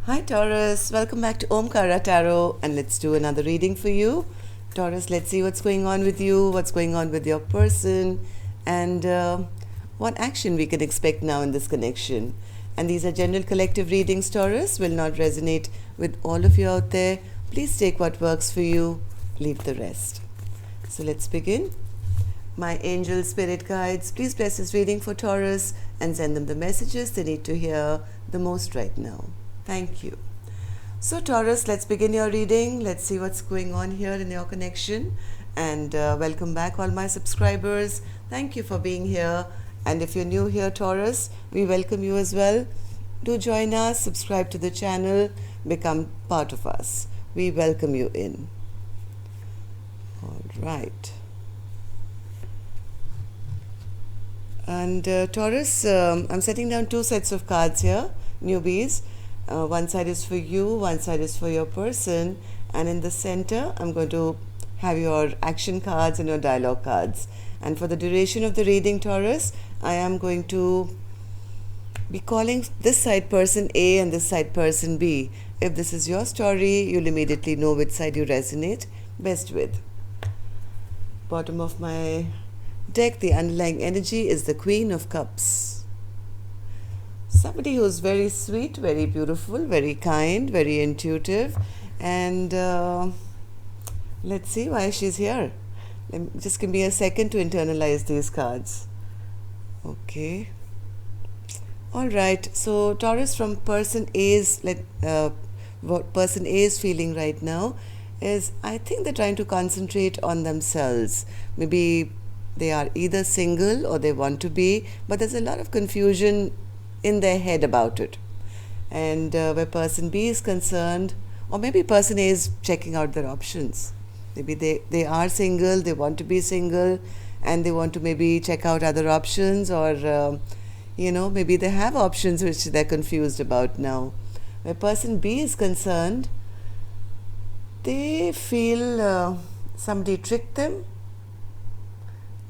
Hi Taurus, welcome back to Omkara Tarot, and let's do another reading for you. Taurus, let's see what's going on with you, what's going on with your person, and what action we can expect now in this connection. And these are general collective readings, Taurus, will not resonate with all of you out there. Please take what works for you, leave the rest. So let's begin. My angel spirit guides, please bless this reading for Taurus and send them the messages they need to hear the most right now. Thank you. So Taurus, let's begin your reading. Let's see what's going on here in your connection. And welcome back all my subscribers. Thank you for being here. And if you're new here, Taurus, we welcome you as well. Do join us, subscribe to the channel, become part of us. We welcome you in. All right. And Taurus, I'm setting down two sets of cards here, newbies. One side is for you, one side is for your person, and in the center I'm going to have your action cards and your dialogue cards. And for the duration of the reading, Taurus, I am going to be calling this side person A and this side person B. If this is your story, you'll immediately know which side you resonate best with. Bottom of my deck, the underlying energy is the Queen of Cups. Somebody who's very sweet, very beautiful, very kind, very intuitive, and let's see why she's here. Just give me a second to internalize these cards. Okay. All right. So Taurus, from person A's, what person A is feeling right now is, I think they're trying to concentrate on themselves. Maybe they are either single or they want to be, but there's a lot of confusion in their head about it. And where person B is concerned, or maybe person A is checking out their options. Maybe they are single, they want to be single, and they want to maybe check out other options, or maybe they have options which they're confused about now. Where person B is concerned, they feel somebody tricked them.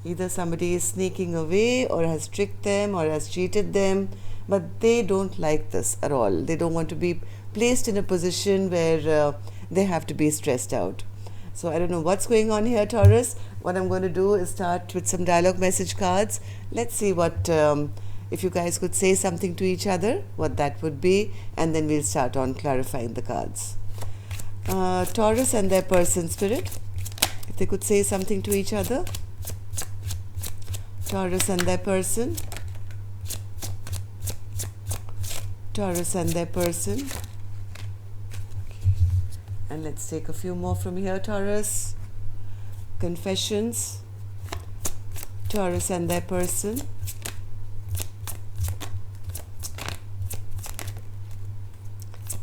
Either somebody is sneaking away or has tricked them or has cheated them, but they don't like this at all. They don't want to be placed in a position where they have to be stressed out. So I don't know what's going on here, Taurus. What I'm going to do is start with some dialogue message cards. Let's see what, if you guys could say something to each other, what that would be, and then we'll start on clarifying the cards. Taurus and their person spirit, if they could say something to each other. Taurus and their person. Taurus and their person. Okay. And let's take a few more from here, Taurus. Confessions. Taurus and their person.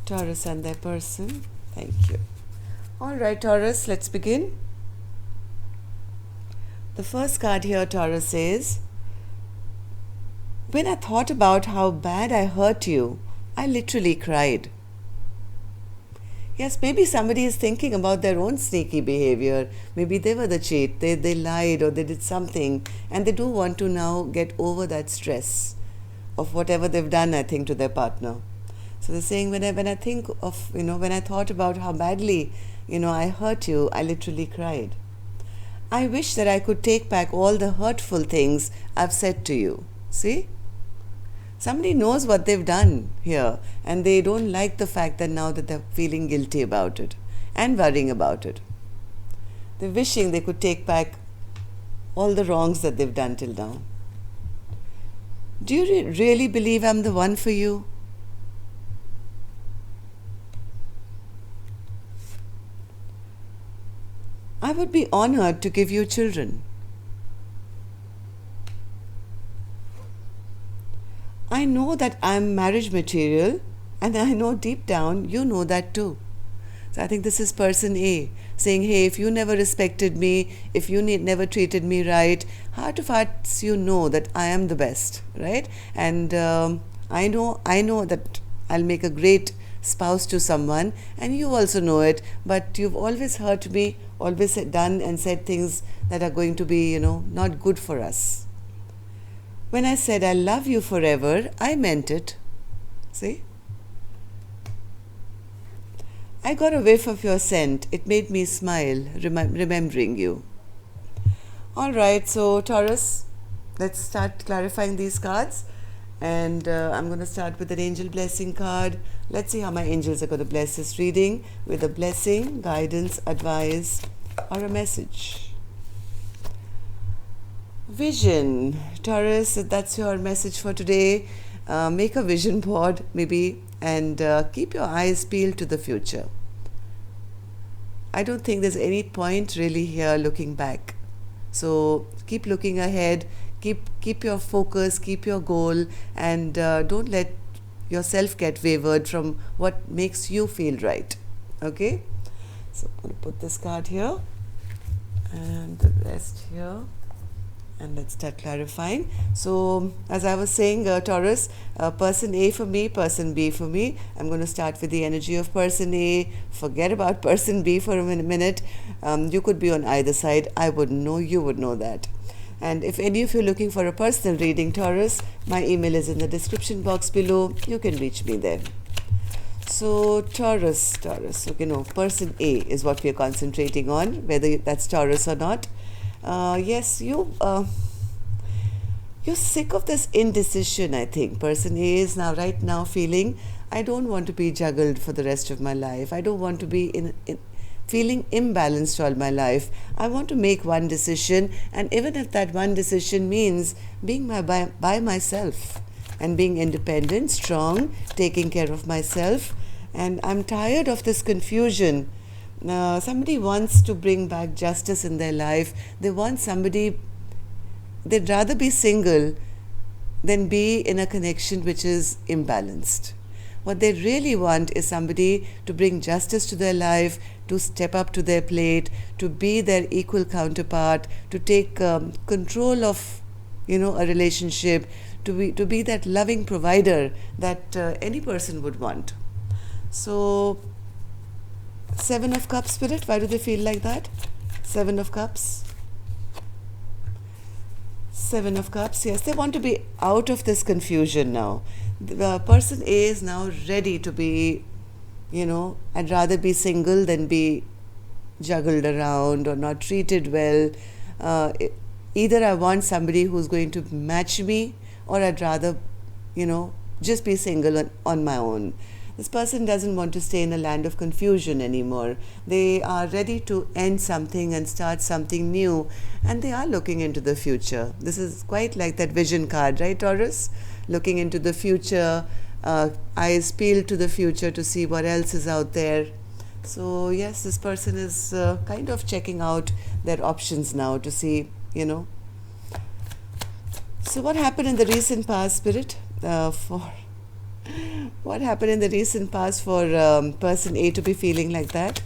Taurus and their person. Thank you. All right, Taurus, let's begin. The first card here, Taurus, says, when I thought about how bad I hurt you, I literally cried. Yes, maybe somebody is thinking about their own sneaky behavior. Maybe they were the cheat, they lied or they did something, and they do want to now get over that stress of whatever they've done, I think, to their partner. So they're saying, when I think of, when I thought about how badly, I hurt you, I literally cried. I wish that I could take back all the hurtful things I've said to you. See? Somebody knows what they've done here, and they don't like the fact that now that they're feeling guilty about it and worrying about it. They're wishing they could take back all the wrongs that they've done till now. Do you really believe I'm the one for you? I would be honored to give you children. I know that I'm marriage material, and I know deep down you know that too. So I think this is person A saying, hey, if you never respected me, if you never treated me right, heart of hearts you know that I am the best, right? And I know that I'll make a great spouse to someone, and you also know it, but you've always hurt me, always done and said things that are going to be, not good for us. When I said I love you forever, I meant it. See? I got a whiff of your scent. It made me smile, remembering you. All right, so Taurus, let's start clarifying these cards. And I'm going to start with an angel blessing card. Let's see how my angels are going to bless this reading with a blessing, guidance, advice, or a message. Vision. Taurus, that's your message for today. Make a vision board, maybe, and keep your eyes peeled to the future. I don't think there's any point really here looking back. So keep looking ahead, keep your focus, keep your goal, and don't let yourself get wavered from what makes you feel right. Okay? So I'm going to put this card here and the rest here. And let's start clarifying. So, as I was saying, Taurus, person A for me, person B for me. I'm going to start with the energy of person A. Forget about person B for a minute. You could be on either side. I wouldn't know. You would know that. And if any of you are looking for a personal reading, Taurus, my email is in the description box below. You can reach me there. So, Taurus. Okay, no, person A is what we are concentrating on, whether that's Taurus or not. Yes, you're sick of this indecision, I think. Person A is right now feeling, I don't want to be juggled for the rest of my life. I don't want to be feeling imbalanced all my life. I want to make one decision, and even if that one decision means being by myself and being independent, strong, taking care of myself. And I'm tired of this confusion. Somebody wants to bring back justice in their life. They want somebody, they'd rather be single than be in a connection which is imbalanced. What they really want is somebody to bring justice to their life, to step up to their plate, to be their equal counterpart, to take control of, a relationship, to be that loving provider that any person would want. So, Seven of Cups, Spirit, why do they feel like that? Seven of Cups. Seven of Cups, yes, they want to be out of this confusion now. The person A is now ready to be, I'd rather be single than be juggled around or not treated well. Either I want somebody who's going to match me, or I'd rather, just be single on my own. This person doesn't want to stay in a land of confusion anymore. They are ready to end something and start something new, and they are looking into the future. This is quite like that vision card, right, Taurus? Looking into the future, eyes peeled to the future to see what else is out there. So, yes, this person is kind of checking out their options now to see, So, what happened in the recent past, Spirit, What happened in the recent past for person A to be feeling like that?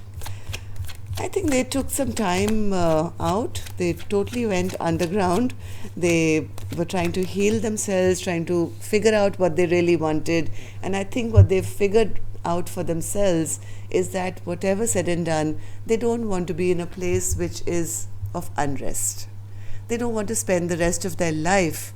I think they took some time out. They totally went underground. They were trying to heal themselves, trying to figure out what they really wanted. And I think what they've figured out for themselves is that whatever said and done, they don't want to be in a place which is of unrest. They don't want to spend the rest of their life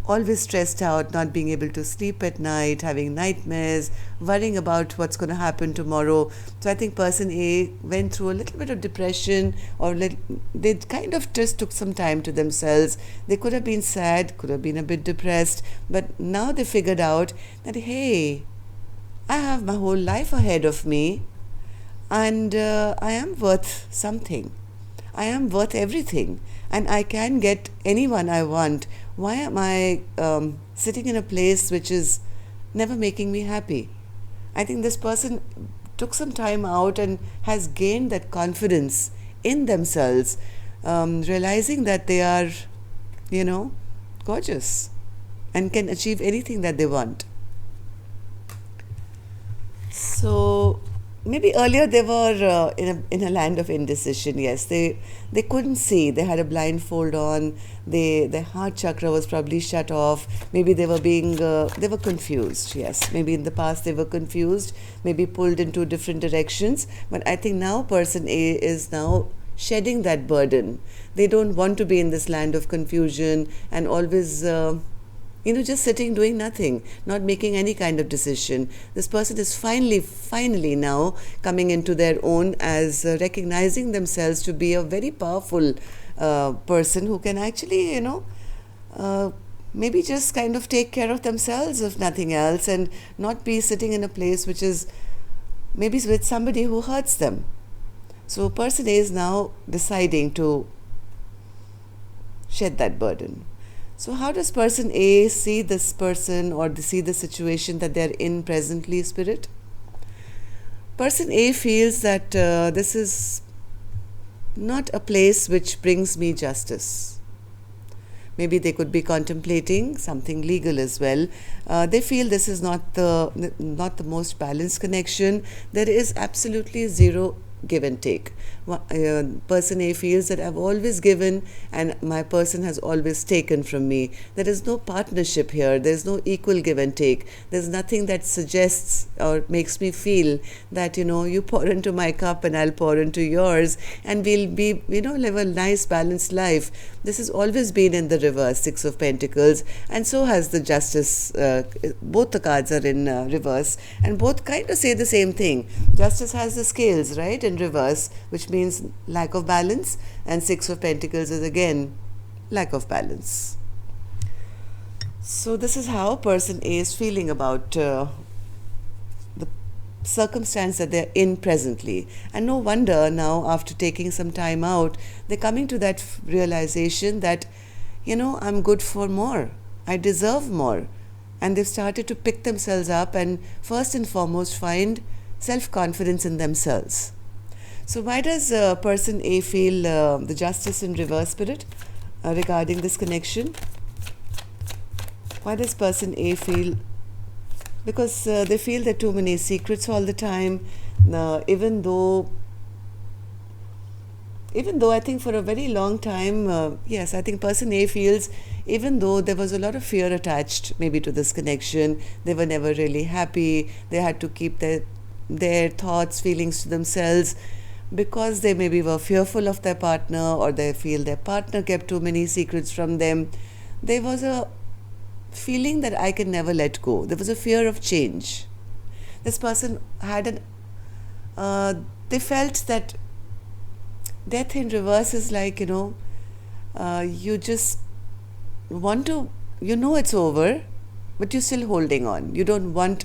always stressed out, not being able to sleep at night, having nightmares, worrying about what's going to happen tomorrow. So I think person A went through a little bit of depression, or they kind of just took some time to themselves. They could have been sad, could have been a bit depressed, but now they figured out that, hey, I have my whole life ahead of me, and I am worth something. I am worth everything, and I can get anyone I want. Why am I sitting in a place which is never making me happy? I think this person took some time out and has gained that confidence in themselves, realizing that they are, gorgeous and can achieve anything that they want. So, maybe earlier they were in a land of indecision. Yes, they couldn't see. They had a blindfold on. Their heart chakra was probably shut off. Maybe they were confused. Yes, maybe in the past they were confused. Maybe pulled into different directions. But I think now person A is now shedding that burden. They don't want to be in this land of confusion and always just sitting doing nothing, not making any kind of decision. This person is finally now coming into their own as recognizing themselves to be a very powerful person who can actually, uh, maybe just kind of take care of themselves if nothing else, and not be sitting in a place which is maybe with somebody who hurts them. So person A is now deciding to shed that burden. So how does person A see this person or see the situation that they're in presently, Spirit? Person A feels that this is not a place which brings me justice. Maybe they could be contemplating something legal as well. They feel this is not the most balanced connection. There is absolutely zero give and take. Person A feels that I've always given and my person has always taken from me. There is no partnership here. There's no equal give and take. There's nothing that suggests or makes me feel that, you pour into my cup and I'll pour into yours and we'll be, live a nice balanced life. This has always been in the reverse, Six of Pentacles, and so has the Justice. Both the cards are in reverse, and both kind of say the same thing. Justice has the scales, right, in reverse, which means lack of balance, and Six of Pentacles is again lack of balance. So this is how person A is feeling about the circumstance that they're in presently. And no wonder now, after taking some time out, they're coming to that realization that, I'm good for more. I deserve more. And they've started to pick themselves up and first and foremost find self-confidence in themselves. So why does person A feel the Justice in reverse, Spirit, regarding this connection? Why does person A feel? Because they feel there are too many secrets all the time, even though I think for a very long time, yes, I think person A feels even though there was a lot of fear attached maybe to this connection, they were never really happy, they had to keep their thoughts, feelings to themselves, because they maybe were fearful of their partner, or they feel their partner kept too many secrets from them. There was a feeling that I can never let go. There was a fear of change. This person had they felt that death in reverse is like, you just want to, it's over, but you're still holding on. You don't want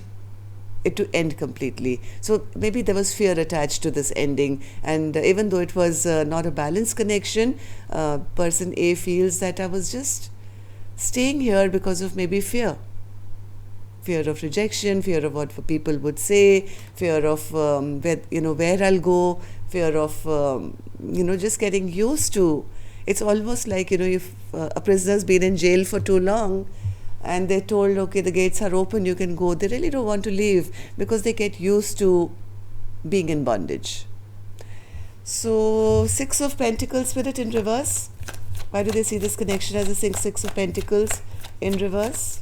it to end completely. So maybe there was fear attached to this ending, and even though it was not a balanced connection, person A feels that I was just staying here because of maybe fear of rejection, fear of what people would say, fear of where I'll go, fear of just getting used to. It's almost like, if a prisoner's been in jail for too long and they're told, okay, the gates are open, you can go, they really don't want to leave because they get used to being in bondage. So Six of Pentacles, Spirit, in reverse. Why do they see this connection as a Six of Pentacles in reverse?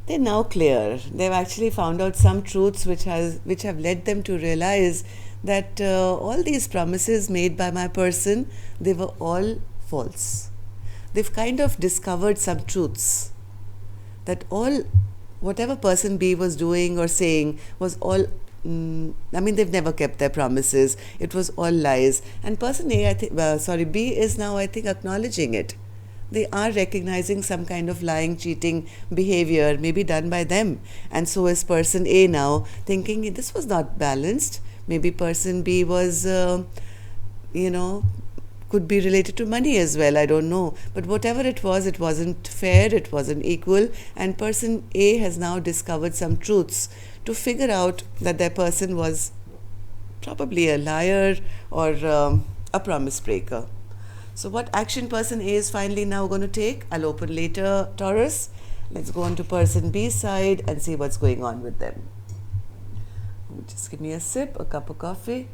They're now clear. They've actually found out some truths which have led them to realize that all these promises made by my person, they were all false. They've kind of discovered some truths that whatever person B was doing or saying was all, they've never kept their promises. It was all lies. And person A, B is now, I think, acknowledging it. They are recognizing some kind of lying, cheating behavior, maybe done by them. And so is person A now thinking this was not balanced. Maybe person B was, could be related to money as well. I don't know. But whatever it wasn't fair, it wasn't equal. And person A has now discovered some truths to figure out that their person was probably a liar or a promise breaker. So what action person A is finally now going to take? I'll open later, Taurus. Let's go on to person B side and see what's going on with them. Just give me a sip, a cup of coffee.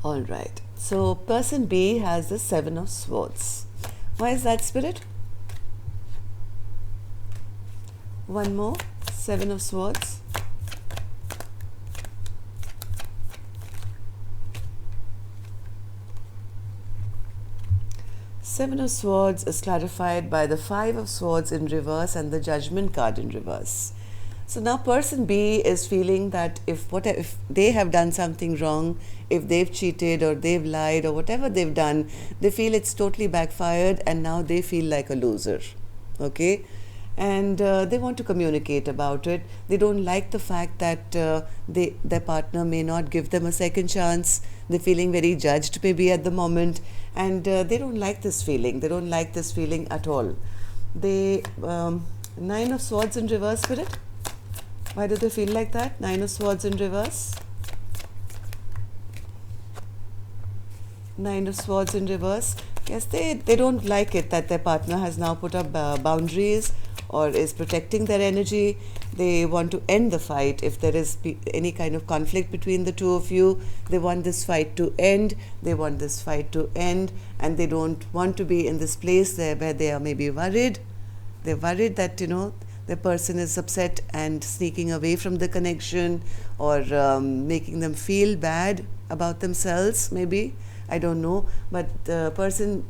All right. So person B has the Seven of Swords. Why is that, Spirit? One more. Seven of Swords. Seven of Swords is clarified by the Five of Swords in reverse and the Judgment card in reverse. So now person B is feeling that if they have done something wrong, if they've cheated or they've lied or whatever they've done, they feel it's totally backfired and now they feel like a loser. Okay? And they want to communicate about it. They don't like the fact that their partner may not give them a second chance. They're feeling very judged maybe at the moment, and they don't like this feeling. They don't like this feeling at all. They Nine of Swords in reverse, Spirit. Why do they feel like that? Nine of Swords in reverse. Nine of Swords in reverse. Yes, they don't like it that their partner has now put up boundaries or is protecting their energy. They want to end the fight. If there is any kind of conflict between the two of you, they want this fight to end. They want this fight to end, and they don't want to be in this place there where they are maybe worried. They're worried that, the person is upset and sneaking away from the connection, or making them feel bad about themselves, maybe. I don't know. But the person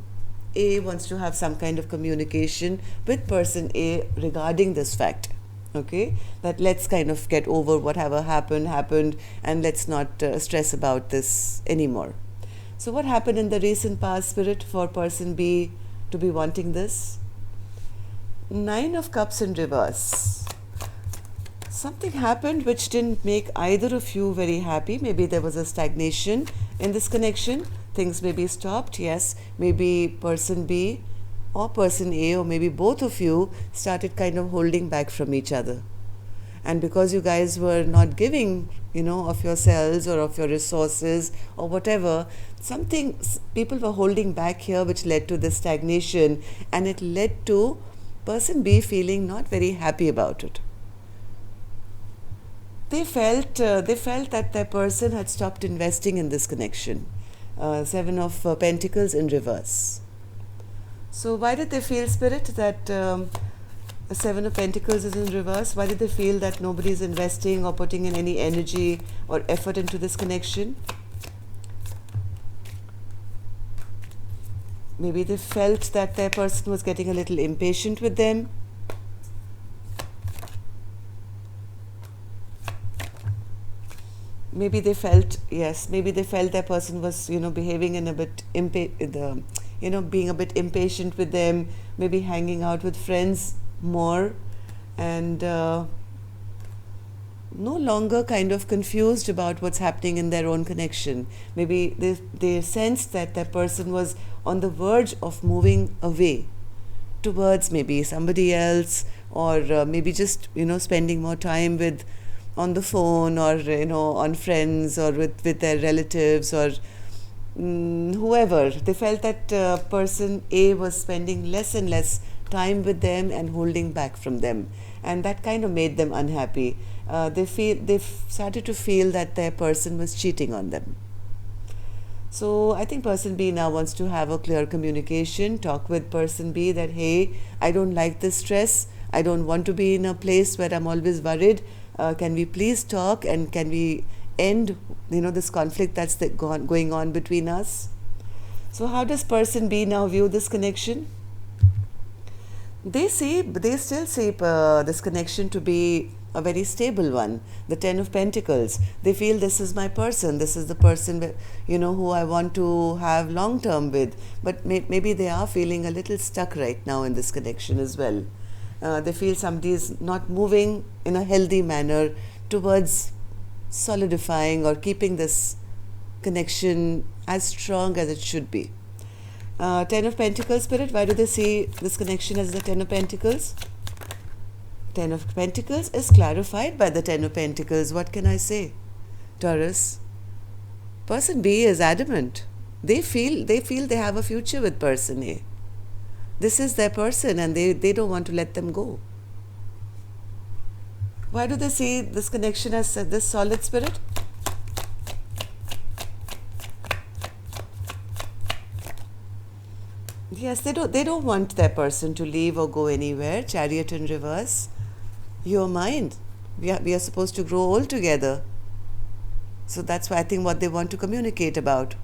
A wants to have some kind of communication with person A regarding this fact. Okay? That let's kind of get over whatever happened, and let's not stress about this anymore. So what happened in the recent past, Spirit, for person B to be wanting this? Nine of Cups in reverse. Something happened which didn't make either of you very happy. Maybe there was a stagnation in this connection. Things may be stopped, yes. Maybe person B or person A, or maybe both of you started kind of holding back from each other. And because you guys were not giving, of yourselves or of your resources or whatever, people were holding back here, which led to this stagnation, and it led to person B feeling not very happy about it. They felt that their person had stopped investing in this connection. Seven of Pentacles in reverse. So why did they feel, Spirit, that the Seven of Pentacles is in reverse? Why did they feel that nobody is investing or putting in any energy or effort into this connection? Maybe they felt that their person was getting a little impatient with them. Maybe they felt their person was, behaving in a bit being a bit impatient with them, maybe hanging out with friends more, and no longer kind of confused about what's happening in their own connection. Maybe they sensed that their person was on the verge of moving away towards maybe somebody else, or maybe just, spending more time on the phone, or, on friends, or with their relatives, or whoever. They felt that person A was spending less and less time with them and holding back from them, and that kind of made them unhappy. They started to feel that their person was cheating on them. So I think person B now wants to have a clear communication, talk with person B that, hey, I don't like this stress. I don't want to be in a place where I'm always worried. Can we please talk, and can we end, this conflict that's going on between us? So how does person B now view this connection? They still see this connection to be a very stable one. The Ten of Pentacles. They feel this is my person. This is the person, who I want to have long term with. But maybe they are feeling a little stuck right now in this connection as well. They feel somebody is not moving in a healthy manner towards solidifying or keeping this connection as strong as it should be. Ten of Pentacles, Spirit, why do they see this connection as the Ten of Pentacles? Ten of Pentacles is clarified by the Ten of Pentacles. What can I say? Taurus. Person B is adamant. They feel they have a future with person A. This is their person, and they don't want to let them go. Why do they see this connection as this solid, Spirit? Yes, they don't want their person to leave or go anywhere. Chariot in reverse. Your mind. We are supposed to grow old together. So that's why I think what they want to communicate about.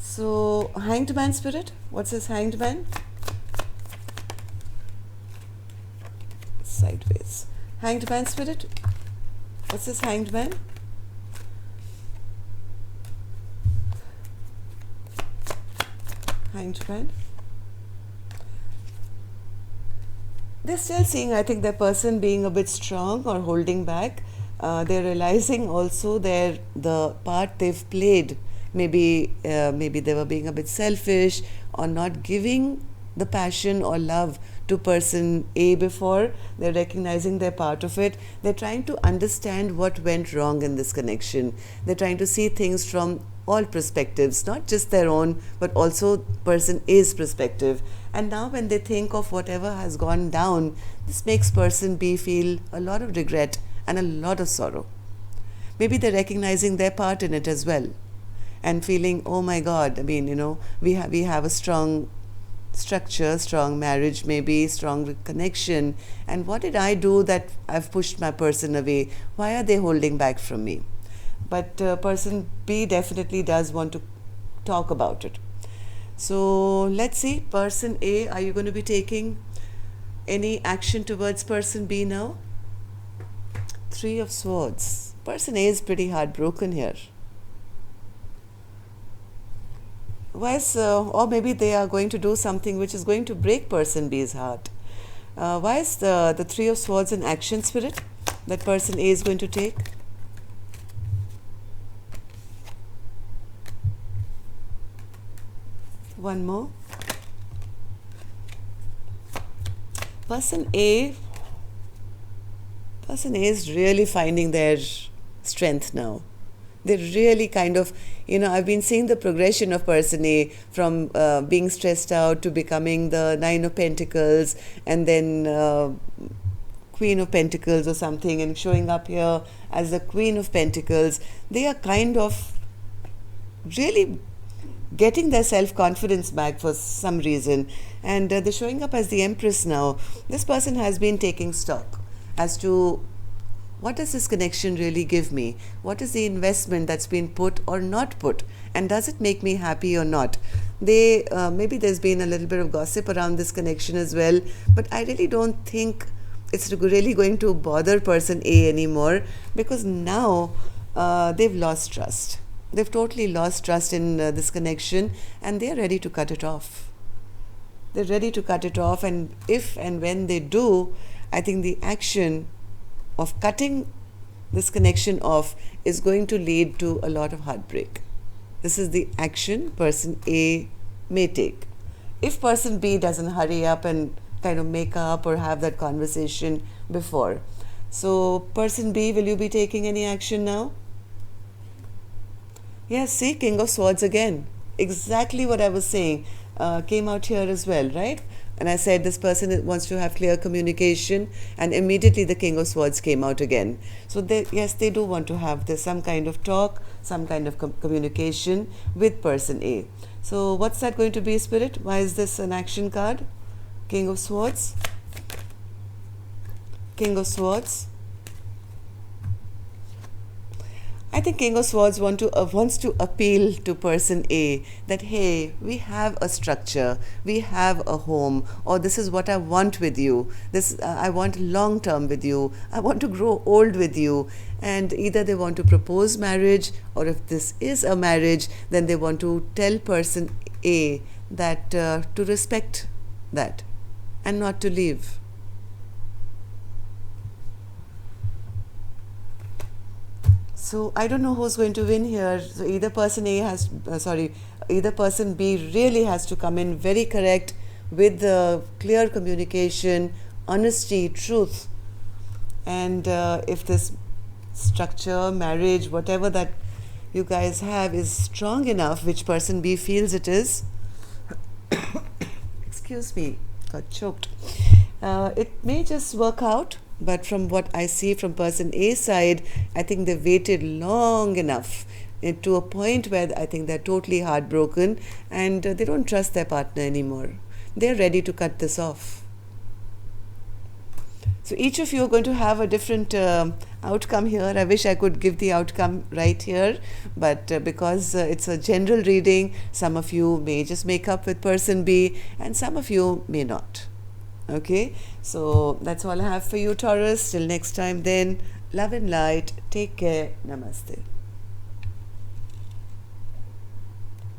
So, Hanged Man spirit, what's this Hanged Man? Sideways. Hanged Man spirit, what's this Hanged Man? Hanged Man. They're still seeing, I think, their person being a bit strong or holding back. They're realizing also the part they've played. Maybe they were being a bit selfish or not giving the passion or love to person A before. They're recognizing their part of it. They're trying to understand what went wrong in this connection. They're trying to see things from all perspectives, not just their own, but also person A's perspective. And now when they think of whatever has gone down, this makes person B feel a lot of regret and a lot of sorrow. Maybe they're recognizing their part in it as well and feeling, oh my God, I mean, we have a strong structure, strong marriage, maybe strong connection. And what did I do that I've pushed my person away? Why are they holding back from me? But person B definitely does want to talk about it. So let's see, person A, are you going to be taking any action towards person B now? Three of Swords. Person A is pretty heartbroken here. Or maybe they are going to do something which is going to break person B's heart. Why is the Three of Swords an action spirit that person A is going to take? One more. Person A is really finding their strength now. They're really kind of, I've been seeing the progression of person A from being stressed out to becoming the Nine of Pentacles and then Queen of Pentacles or something, and showing up here as the Queen of Pentacles. They are kind of really getting their self-confidence back for some reason, and they're showing up as the Empress now. This person has been taking stock as to what does this connection really give me? What is the investment that's been put or not put? And does it make me happy or not? Maybe there's been a little bit of gossip around this connection as well, but I really don't think it's really going to bother person A anymore, because now they've lost trust. They've totally lost trust in this connection, and they're ready to cut it off. They're ready to cut it off, and if and when they do, I think the action of cutting this connection off is going to lead to a lot of heartbreak. This is the action person A may take. If person B doesn't hurry up and kind of make up or have that conversation before. So person B, will you be taking any action now? Yes, see, King of Swords again. Exactly what I was saying came out here as well, right? And I said this person wants to have clear communication, and immediately the King of Swords came out again. So yes, they do want to have some kind of talk, some kind of communication with person A. So what's that going to be, Spirit? Why is this an action card? King of Swords. King of Swords. I think King of Swords wants to appeal to person A that, hey, we have a structure, we have a home, or this is what I want with you. I want long term with you. I want to grow old with you. And either they want to propose marriage, or if this is a marriage, then they want to tell person A that to respect that and not to leave. So I don't know who's going to win here. So either person either person B really has to come in very correct with the clear communication, honesty, truth. And if this structure, marriage, whatever that you guys have is strong enough, which person B feels it is, excuse me, got choked. It may just work out. But from what I see from person A's side, I think they've waited long enough to a point where I think they're totally heartbroken and they don't trust their partner anymore. They're ready to cut this off. So each of you are going to have a different outcome here. I wish I could give the outcome right here, but because it's a general reading, some of you may just make up with person B and some of you may not. Okay, so that's all I have for you, Taurus. Till next time then, love and light. Take care. Namaste.